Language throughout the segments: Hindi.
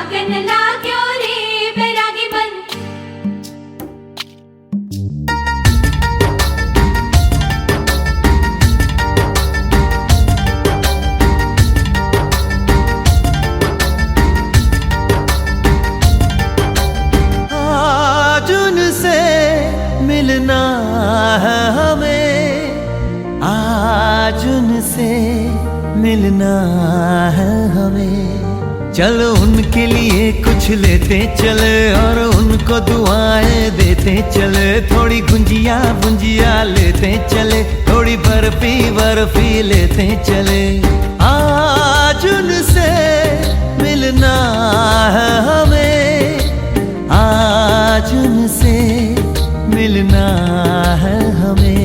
भागन लाग्यो रे बैरागी मन। आज उनसे मिलना है हमें, आज उनसे मिलना है हमें। चलो उनके लिए कुछ लेते चले और उनको दुआएं देते चले। थोड़ी गुंजिया गुंजिया लेते चले, थोड़ी बर्फी बर्फी लेते चले। आज उनसे मिलना है हमें, आज उनसे मिलना है हमें।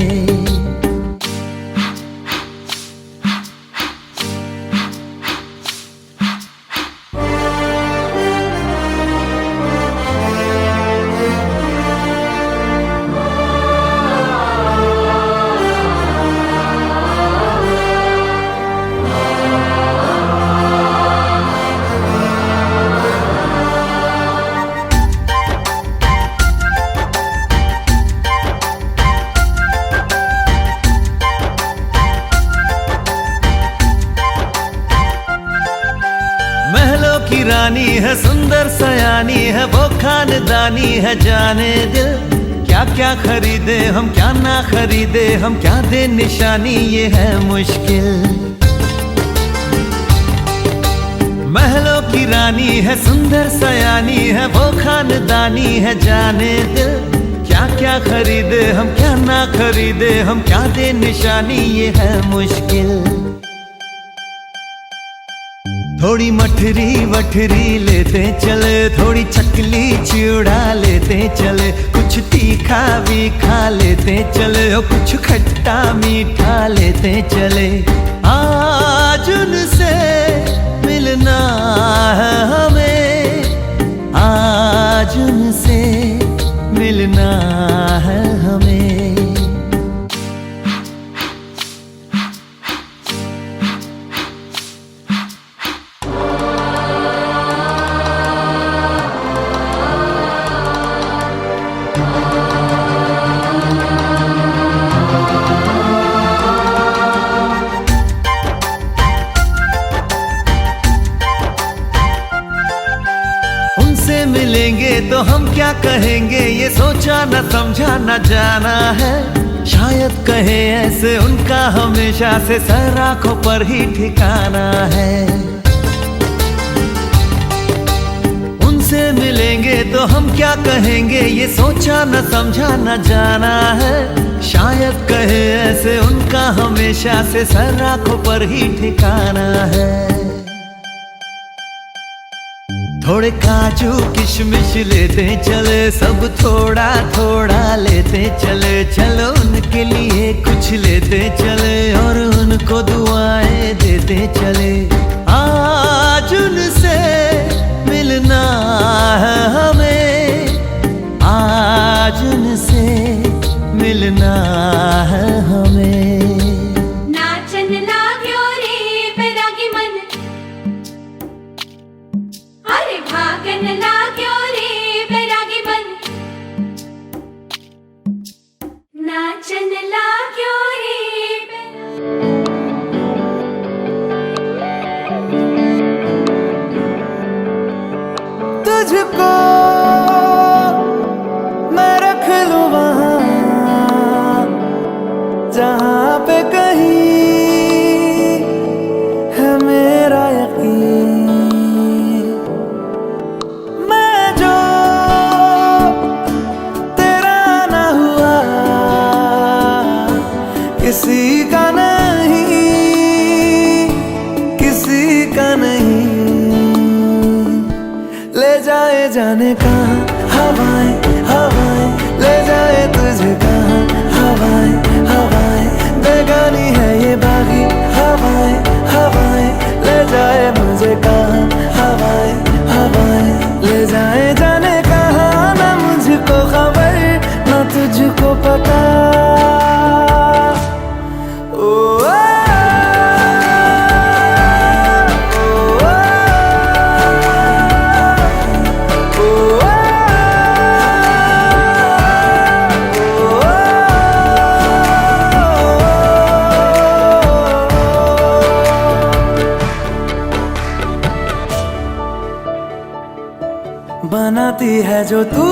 महलों की रानी है, सुंदर सयानी है, वो खानदानी है जाने दिल। क्या क्या खरीदे हम, क्या ना खरीदे हम, क्या दे निशानी, ये है मुश्किल। महलों की रानी है, सुंदर सयानी है, वो खानदानी है जाने दिल। क्या क्या खरीदे हम, क्या ना खरीदे हम, क्या दे निशानी, ये है मुश्किल। थोड़ी मठरी वठरी लेते चले, थोड़ी चकली चिड़ा लेते चले। कुछ तीखा भी खा लेते चले और कुछ खट्टा मीठा लेते चले। आज उनसे मिलना है हमें, आज उनसे मिलना है हमें। उनसे मिलेंगे तो हम क्या कहेंगे, ये सोचा न समझा न जाना है। शायद कहे ऐसे उनका हमेशा से सर आंखों पर ही ठिकाना है। उनसे मिलेंगे तो हम क्या कहेंगे, ये सोचा न समझा न जाना है। शायद कहे ऐसे उनका हमेशा से सर आंखों पर ही ठिकाना है। थोड़े काजू किशमिश लेते चले, सब थोड़ा थोड़ा लेते चले। चलो उनके लिए कुछ लेते चले और उनको दुआएं देते चले। आज उनसे मिलना है हमें, आज उनसे मिलना है हमें। नाचन लाग्यो रे बैरागी मन। अरे भागन लाग्यो रे बैरागी मन। नाचन लाग्यो रे तुझको मैं रख लूं वहां जहां पे कहीं है मेरा यकीन। मैं जो तेरा ना हुआ किसी का नहीं, किसी का नहीं। ले जाए जाने कहाँ हवाएं हवाएं, ले जाए तुझे कहाँ हवाएं हवाएं। बेगानी है ये बागी हवाएं हवाएं, ले जाए मुझे कहाँ हवाएं हवाएं। ले जाए जाने कहाँ, ना मुझको खबर ना तुझको पता। बनाती है जो तू।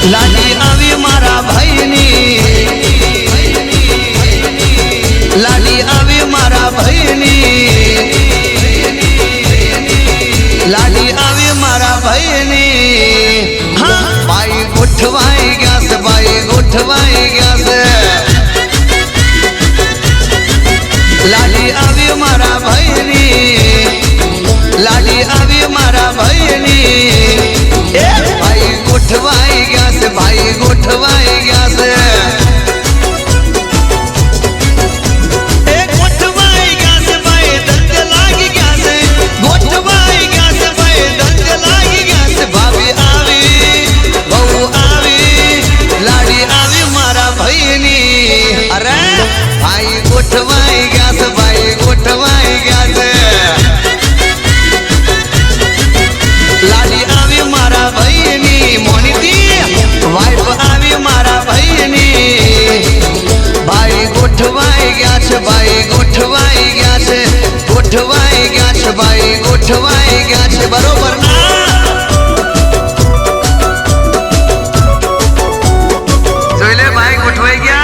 લાડી આવી મારા ભાઈની, લાડી આવી મારા ભાઈની, લાડી આવી મારા ભાઈની. હા ભાઈ ગોઠવાઈ ગયા છે, ભાઈ ગોઠવાઈ ગયા છે. લાડી આવી મારા ભાઈની, લાડી આવી મારા ભાઈની. એ ભાઈ ગોઠવાઈ ગયા છે, ભાઈ ગોઠવાઈ ગયા છે. એ ગોઠવાઈ ગયા છે ભાઈ, દંડ લાગી ગયા છે. ગોઠવાઈ ગયા છે ભાઈ, દંડ લાગી ગયા છે. ભાભી આવી, બહુ આવી, લાડી આવી મારા ભાઈની. અરે ભાઈ ગોઠવાઈ ગયા છે, ભાઈ ગોઠવાઈ ગયા છે. લાડી આવી મારા ભાઈની, મોનીતી વાઈફ આવી મારા ભાઈની. ભાઈ ગોઠવાઈ ગયા છે, ભાઈ ગોઠવાઈ ગયા છે, ગોઠવાઈ ગયા છે, ભાઈ ગોઠવાઈ ગયા છે. બરોબર ના? જોઈ લે ભાઈ ગોઠવાઈ ગયા.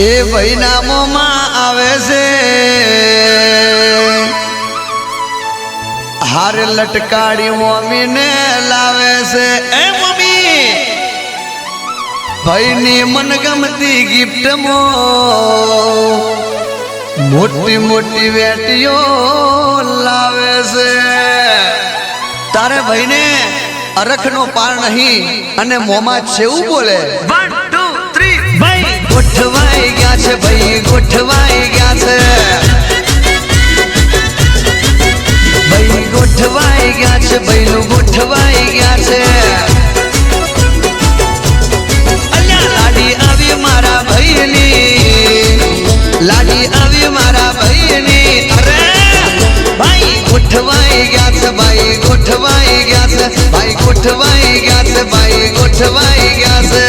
એ ભાઈ નામોમાં આવે છે હાર લટકાડી મમ્મીને લાવે છે. એ મમ્મી ભાઈની મનગમતી ગિફ્ટમાં મોટી મોટી વેટીઓ લાવે છે. તારે ભાઈને અરખનો પાર નહીં અને મોમાં છેવું બોલે. 1 2 3 ભાઈ ગોઠવાઈ ગયા છે, ભાઈ ગોઠવાઈ ગયા છે. ભાઈ ગોઠવાઈ ગયા છે, ભાઈનું ગોઠવાઈ ગયા છે. અલ્યા લાડી આવી મારા ભાઈની, લાડી આવી મારા ભાઈની. અરે ભાઈ ગોઠવાઈ ગયા છે, ભાઈ ગોઠવાઈ ગયા છે, ભાઈ ગોઠવાઈ ગયા છે, ભાઈ ગોઠવાઈ ગયા છે.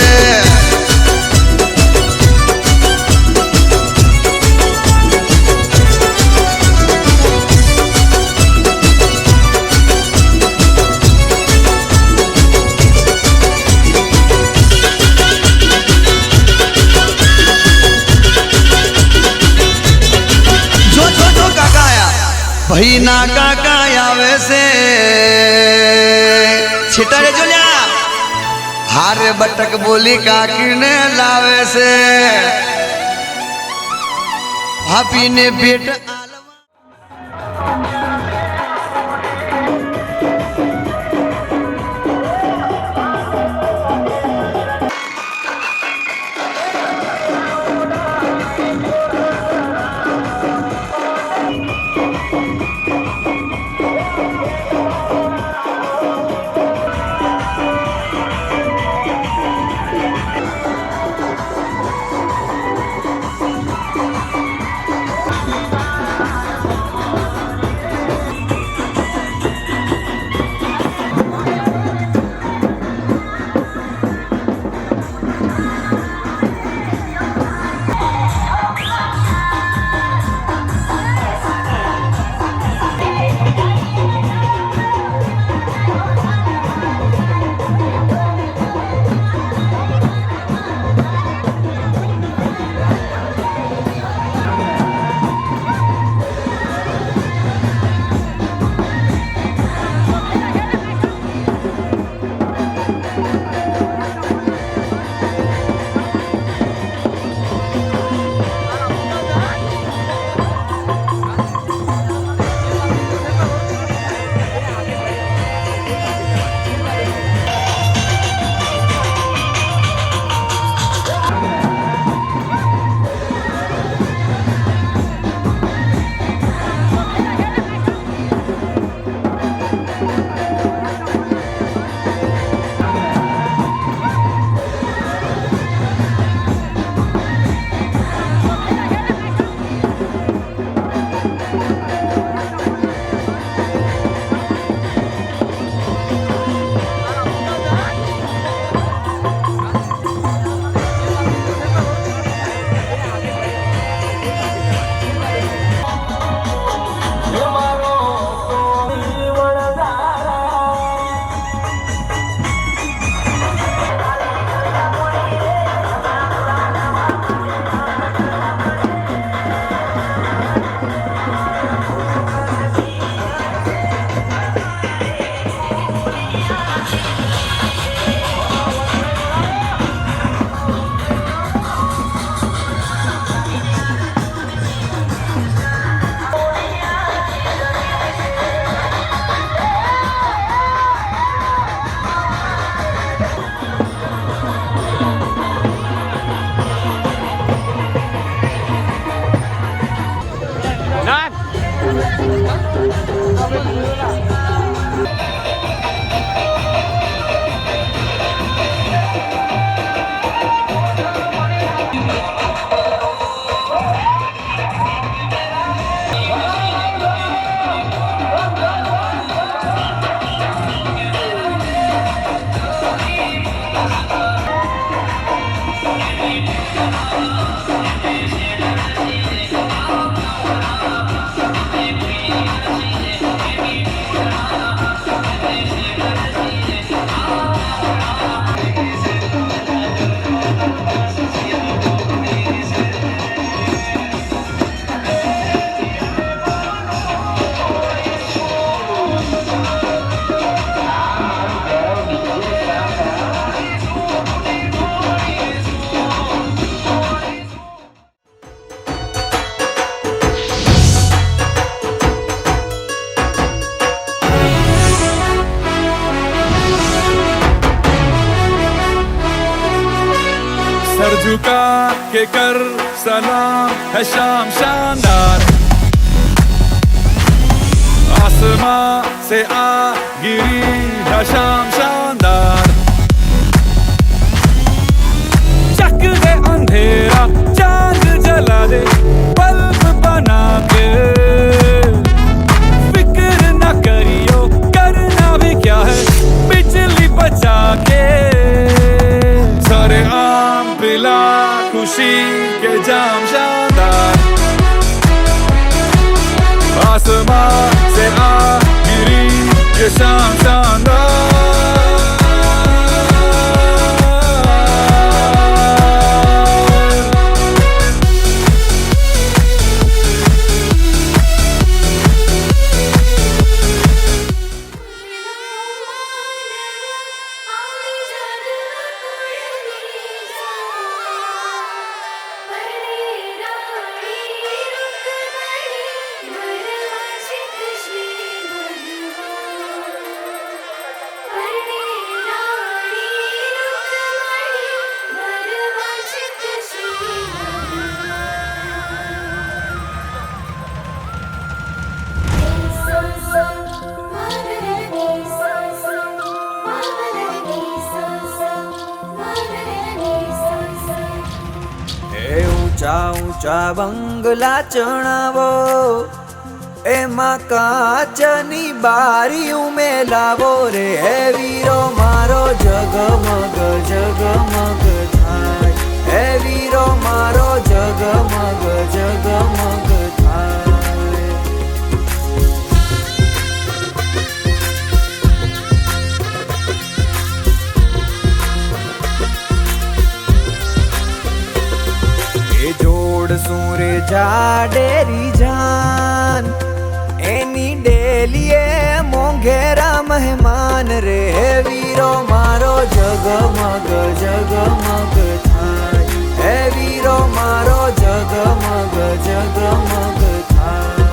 ભાઈ ના કાકા આવે છે છીટારે જોલ્યા. હારે બટક બોલી કાકીને લાવે છે. ભાભીને ભેટ सर झुका के कर सलाम है शाम शानदार आसमां से आ गिरी है शाम शानदार चक दे अंधेरा चांद जला दे बल्ब बना के फिक्र न करियो करना भी क्या है बिजली बचा के सारे आम पिला खुशी के जाम शानदार आसमां से आ गिरी ये शाम शानदार ઊંચા ઊંચા બંગલા ચણાવો એમાં કાચની બારીઓ મેલાવો રે હે વીરો મારો જગમગ જગમગ થાય હે વીરો મારો જગમગ જગમગ થાય જોડશું રે જાડેરી જાન એની ડેલીએ મોંઘેરા મહેમાન રે વીરો મારો જગમગ જગમગ થાય હે વીરો મારો જગમગ જગમગ થાય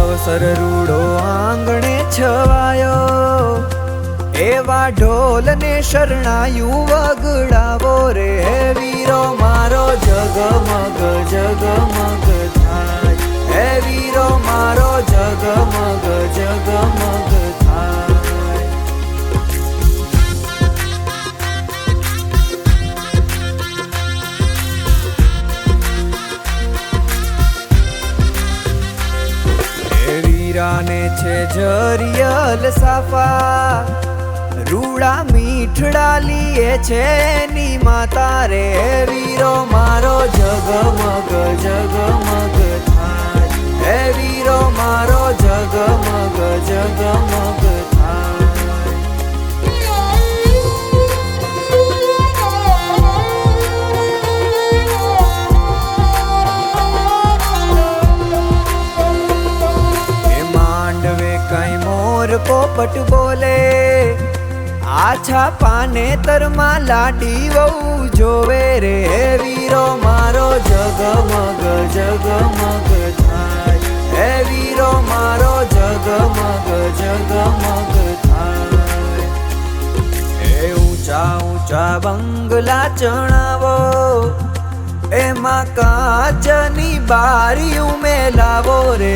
અવસર રૂડો આંગણે છવાયો એવા ઢોલને શરણાયું વગડાવો રે વીરો મારો જગમગ જગમગ થાય હે વીરો મારો જગમગ જગમગ થાય વીરાને છે જરિયલ સાફા રૂડા મીઠડા લીએ છે એની માતા રે વીરો મારો જગમગ જગમગ થાય હે વીરો મારો જગમગ જગમગ થાય પોપટ બોલે આછા પાને તરમાં લાડી વહુ જોવે રે વીરો મારો જગમગ જગમગ થાય હે વીરો મારો જગમગ જગમગ થાય એ ઊંચા ઊંચા બંગલા ચણાવો એમાં કાચની બારીઓ મેલાવો રે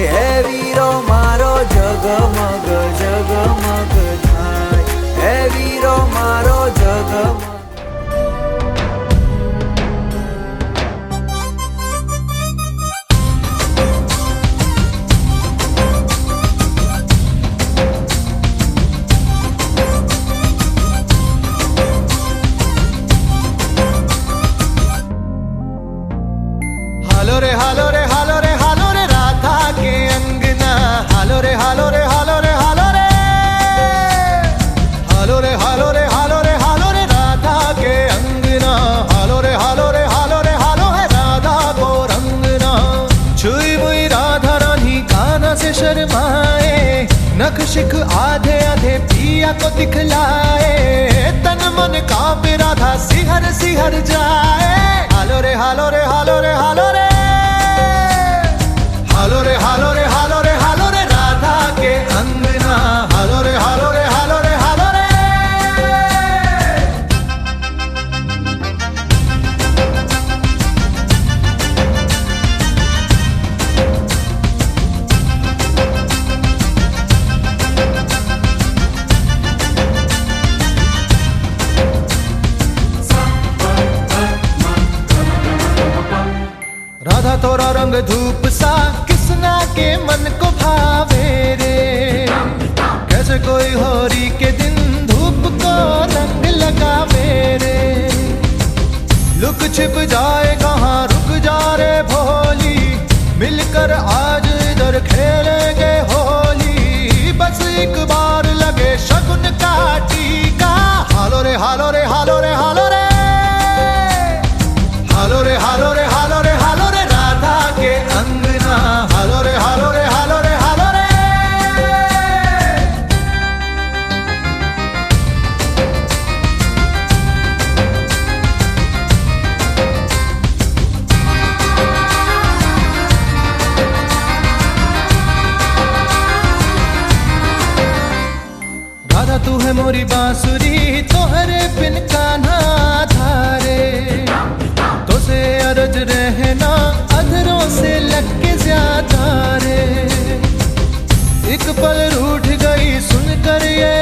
વીરો મારો જગમગ જગમગ થાય હે વીરો મારો જગમગ हालो रे हालो रे हालो रे हालो रे राधा के अंगना हालो रे हालो रे हालो रे हालो रे हालो रे हालो रे हालो रे हालो रे राधा के अंगना हालो रे हालो रे हालो रे हालो है राधा को रंगना छुई मुई राधा रानी काना से शर्माए नख शिख आधे आधे पिया को दिखलाए तन मन कांपे राधा सिहर सिहर जाए हालो रे हालो रे हालो रे हालो रे थोड़ा रंग धूप सा किसना के मन को भावे रे। कैसे कोई होली के दिन धूप को रंग लगावे रे। लुक छिप जाए कहाँ रुक जा रे भोली, मिलकर आज इधर खेलेंगे होली। बस एक बार लगे शगुन का टीका। हालो रे हालो रे हालो रे हालो रे हालो रे हालो रे हालो रे हालो रे राधा के अंगना। हालो रे हालो रे हालो रे हालो रे। राधा तू है मोरी बांसुरी, तोहरे बिन कान्हा धारे। तो से अरज रहना अधरों से लग के ज्यादा रे। एक पल रूठ गई सुनकर ये